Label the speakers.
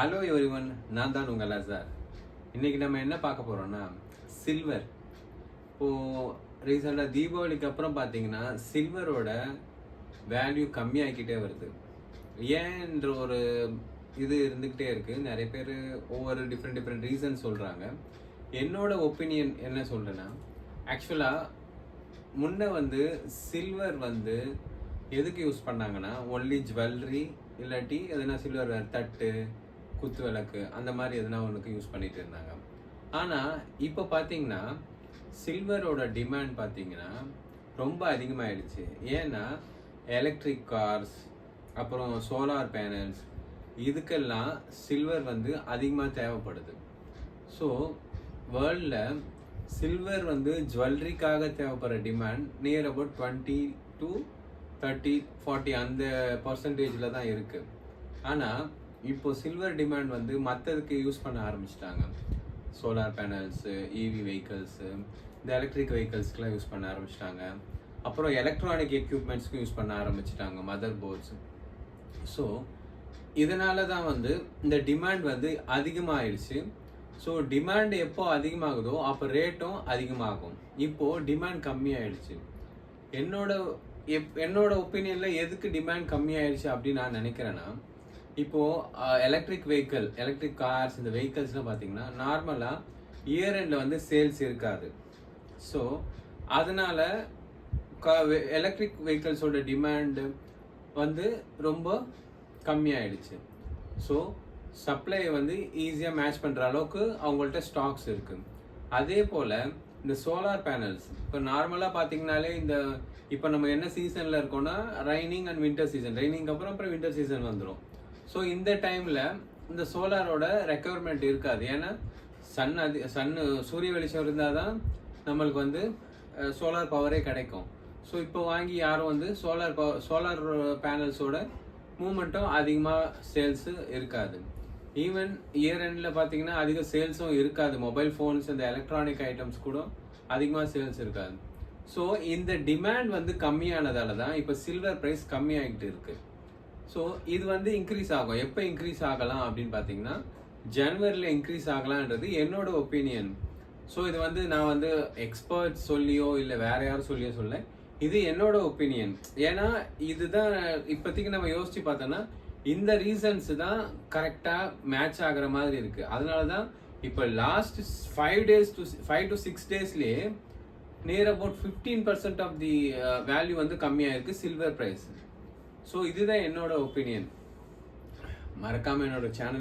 Speaker 1: Hello everyone, நான் தான் உங்கள் அசார். இன்றைக்கி நம்ம என்ன பார்க்க போகிறோம்னா சில்வர். இப்போது ரீசெண்டாக தீபாவளிக்கு அப்புறம் பார்த்தீங்கன்னா சில்வரோட வேல்யூ கம்மியாகிக்கிட்டே வருது. ஏன்ற ஒரு இது இருந்துக்கிட்டே இருக்குது. நிறைய பேர் ஒவ்வொரு டிஃப்ரெண்ட் ரீசன் சொல்கிறாங்க. என்னோட ஒப்பீனியன் என்ன சொல்கிறேன்னா, ஆக்சுவலாக முன்ன சில்வர் எதுக்கு யூஸ் பண்ணாங்கன்னா ஒன்லி ஜுவல்லரி இல்லாட்டி எதுனா சில்வர் தட்டு, குத்து விளக்கு அந்த மாதிரி எதுனா ஒன்றுக்கு யூஸ் பண்ணிட்டு இருந்தாங்க. ஆனால் இப்போ பார்த்தீங்கன்னா சில்வரோட டிமாண்ட் பார்த்தீங்கன்னா ரொம்ப அதிகமாகிடுச்சு. ஏன்னா எலக்ட்ரிக் கார்ஸ், அப்புறம் சோலார் பேனல்ஸ், இதுக்கெல்லாம் சில்வர் அதிகமாக தேவைப்படுது. ஸோ வேர்ல்டில் சில்வர் ஜுவல்லரிக்காக தேவைப்படுற டிமாண்ட் நியர் அபவுட் 20 to 30, 40 அந்த பர்சன்டேஜில் தான் இருக்குது. ஆனால் இப்போ சில்வர் டிமாண்ட் மற்றதுக்கு யூஸ் பண்ண ஆரம்பிச்சிட்டாங்க. சோலார் பேனல்ஸு, இவி வெஹிக்கல்ஸு, இந்த எலக்ட்ரிக் வெஹிக்கல்ஸ்க்குலாம் யூஸ் பண்ண ஆரம்பிச்சிட்டாங்க. அப்புறம் எலக்ட்ரானிக் எக்யூப்மெண்ட்ஸ்க்கும் யூஸ் பண்ண ஆரம்பிச்சிட்டாங்க, மதர் போர்ட்ஸ். ஸோ இதனால தான் இந்த டிமாண்ட் அதிகமாகிடுச்சு. ஸோ டிமாண்ட் எப்போ அதிகமாகுதோ அப்போ ரேட்டும் அதிகமாகும். இப்போது டிமாண்ட் கம்மியாயிடுச்சு. என்னோட ஒப்பீனியனில் எதுக்கு டிமாண்ட் கம்மியாயிடுச்சு அப்படின்னு நான் நினைக்கிறேன்னா, இப்போது எலக்ட்ரிக் கார்ஸ், இந்த வெஹிக்கல்ஸ்லாம் பார்த்தீங்கன்னா நார்மலாக இயர் எண்டில் சேல்ஸ் இருக்காது. ஸோ அதனால் எலக்ட்ரிக் வெஹிக்கல்ஸோட டிமாண்டு ரொம்ப கம்மியாயிடுச்சு. ஸோ சப்ளை ஈஸியாக மேட்ச் பண்ணுற அளவுக்கு அவங்கள்ட்ட ஸ்டாக்ஸ் இருக்குது. அதே போல் இந்த சோலார் பேனல்ஸ் இப்போ நார்மலாக பார்த்தீங்கனாலே இப்போ நம்ம என்ன சீசனில் இருக்கோம்னா ரைனிங் அண்ட் வின்டர் சீசன். ரைனிங்க்கு அப்புறம் வின்டர் சீசன் வந்துடும். ஸோ இந்த டைமில் இந்த சோலாரோட ரெக்குயர்மெண்ட் இருக்காது. ஏன்னா சூரிய வெளிச்சம் இருந்தால் தான் நம்மளுக்கு சோலார் பவரே கிடைக்கும். ஸோ இப்போ வாங்கி யாரும் சோலார் பேனல்ஸோட மூமெண்ட்டும் அதிகமாக சேல்ஸு இருக்காது. ஈவன் இயர் எண்டில் பார்த்தீங்கன்னா அதிக சேல்ஸும் இருக்காது. மொபைல் ஃபோன்ஸ், இந்த எலக்ட்ரானிக் ஐட்டம்ஸ் கூட அதிகமாக சேல்ஸ் இருக்காது. ஸோ இந்த டிமாண்ட் கம்மியானதால தான் இப்போ சில்வர் ப்ரைஸ் கம்மியாகிட்டு இருக்கு. ஸோ இது இன்க்ரீஸ் ஆகும். எப்போ இன்க்ரீஸ் ஆகலாம் அப்படின்னு பார்த்தீங்கன்னா ஜனவரியில் இன்க்ரீஸ் ஆகலான்றது என்னோட ஒப்பீனியன். ஸோ இது நான் எக்ஸ்பர்ட் சொல்லியோ இல்லை வேற யாரும் சொல்லியோ சொல்ல, இது என்னோட ஒப்பீனியன். ஏன்னா இதுதான் இப்போதைக்கு நம்ம யோசிச்சு பார்த்தோன்னா இந்த ரீசன்ஸ் தான் கரெக்டாக மேட்ச் ஆகிற மாதிரி இருக்குது. அதனால தான் இப்போ லாஸ்ட் 5 to 6 டேஸ்லேயே near about 15% of the value கம்மியாக இருக்குது சில்வர் ப்ரைஸ். ஸோ இதுதான் என்னோட ஒப்பீனியன். மறக்காமல் என்னோட சேனல்